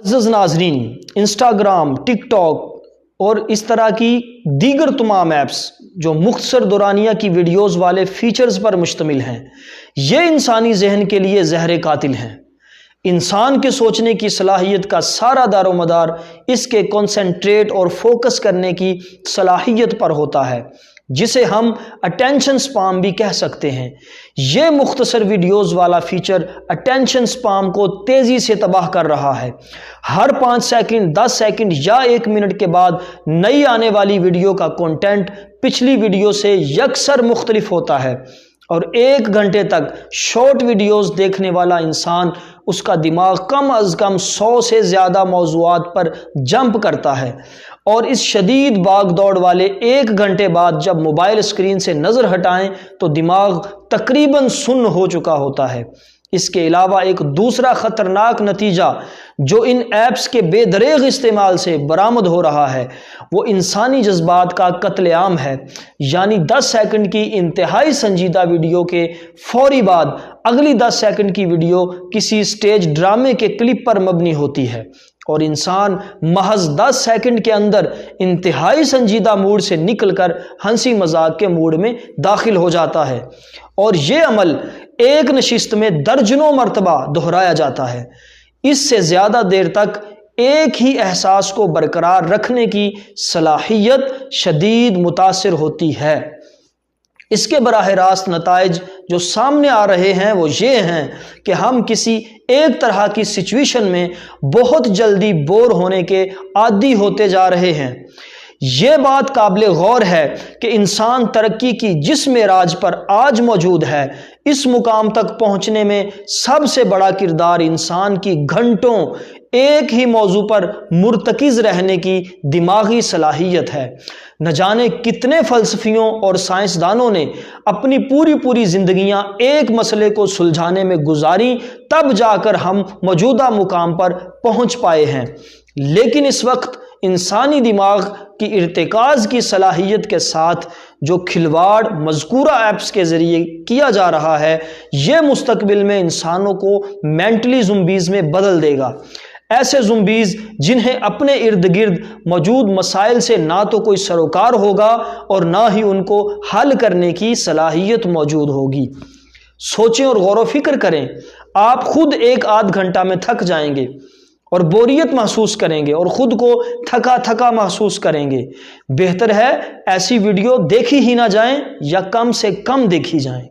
عزیز ناظرین، انسٹاگرام، ٹک ٹاک اور اس طرح کی دیگر تمام ایپس جو مختصر دورانیہ کی ویڈیوز والے فیچرز پر مشتمل ہیں، یہ انسانی ذہن کے لیے زہر قاتل ہیں۔ انسان کے سوچنے کی صلاحیت کا سارا دار و مدار اس کے کنسنٹریٹ اور فوکس کرنے کی صلاحیت پر ہوتا ہے، جسے ہم اٹینشن سپام بھی کہہ سکتے ہیں۔ یہ مختصر ویڈیوز والا فیچر اٹینشن سپام کو تیزی سے تباہ کر رہا ہے۔ ہر 5 سیکنڈ، 10 سیکنڈ یا 1 منٹ کے بعد نئی آنے والی ویڈیو کا کنٹینٹ پچھلی ویڈیو سے یکسر مختلف ہوتا ہے، اور 1 گھنٹے تک شارٹ ویڈیوز دیکھنے والا انسان، اس کا دماغ کم از کم 100 سے زیادہ موضوعات پر جمپ کرتا ہے، اور اس شدید باغ دوڑ والے 1 گھنٹے بعد جب موبائل اسکرین سے نظر ہٹائیں تو دماغ تقریباً سن ہو چکا ہوتا ہے۔ اس کے علاوہ ایک دوسرا خطرناک نتیجہ جو ان ایپس کے بے دریغ استعمال سے برآمد ہو رہا ہے، وہ انسانی جذبات کا قتل عام ہے۔ یعنی 10 سیکنڈ کی انتہائی سنجیدہ ویڈیو کے فوری بعد اگلی 10 سیکنڈ کی ویڈیو کسی سٹیج ڈرامے کے کلپ پر مبنی ہوتی ہے، اور انسان محض 10 سیکنڈ کے اندر انتہائی سنجیدہ موڈ سے نکل کر ہنسی مذاق کے موڈ میں داخل ہو جاتا ہے، اور یہ عمل ایک نشست میں درجنوں مرتبہ دہرایا جاتا ہے۔ اس سے زیادہ دیر تک ایک ہی احساس کو برقرار رکھنے کی صلاحیت شدید متاثر ہوتی ہے۔ اس کے براہ راست نتائج جو سامنے آ رہے ہیں وہ یہ ہیں کہ ہم کسی ایک طرح کی سچویشن میں بہت جلدی بور ہونے کے عادی ہوتے جا رہے ہیں۔ یہ بات قابل غور ہے کہ انسان ترقی کی جس معراج پر آج موجود ہے، اس مقام تک پہنچنے میں سب سے بڑا کردار انسان کی گھنٹوں ایک ہی موضوع پر مرتکز رہنے کی دماغی صلاحیت ہے۔ نہ جانے کتنے فلسفیوں اور سائنسدانوں نے اپنی پوری زندگیاں ایک مسئلے کو سلجھانے میں گزاری، تب جا کر ہم موجودہ مقام پر پہنچ پائے ہیں۔ لیکن اس وقت انسانی دماغ کی ارتکاز کی صلاحیت کے ساتھ جو کھلواڑ مذکورہ ایپس کے ذریعے کیا جا رہا ہے، یہ مستقبل میں انسانوں کو مینٹلی زومبیز میں بدل دے گا۔ ایسے زومبیز جنہیں اپنے ارد گرد موجود مسائل سے نہ تو کوئی سروکار ہوگا اور نہ ہی ان کو حل کرنے کی صلاحیت موجود ہوگی۔ سوچیں اور غور و فکر کریں، آپ خود 1 گھنٹہ میں تھک جائیں گے اور بوریت محسوس کریں گے اور خود کو تھکا محسوس کریں گے۔ بہتر ہے ایسی ویڈیو دیکھی ہی نہ جائیں یا کم سے کم دیکھی جائیں۔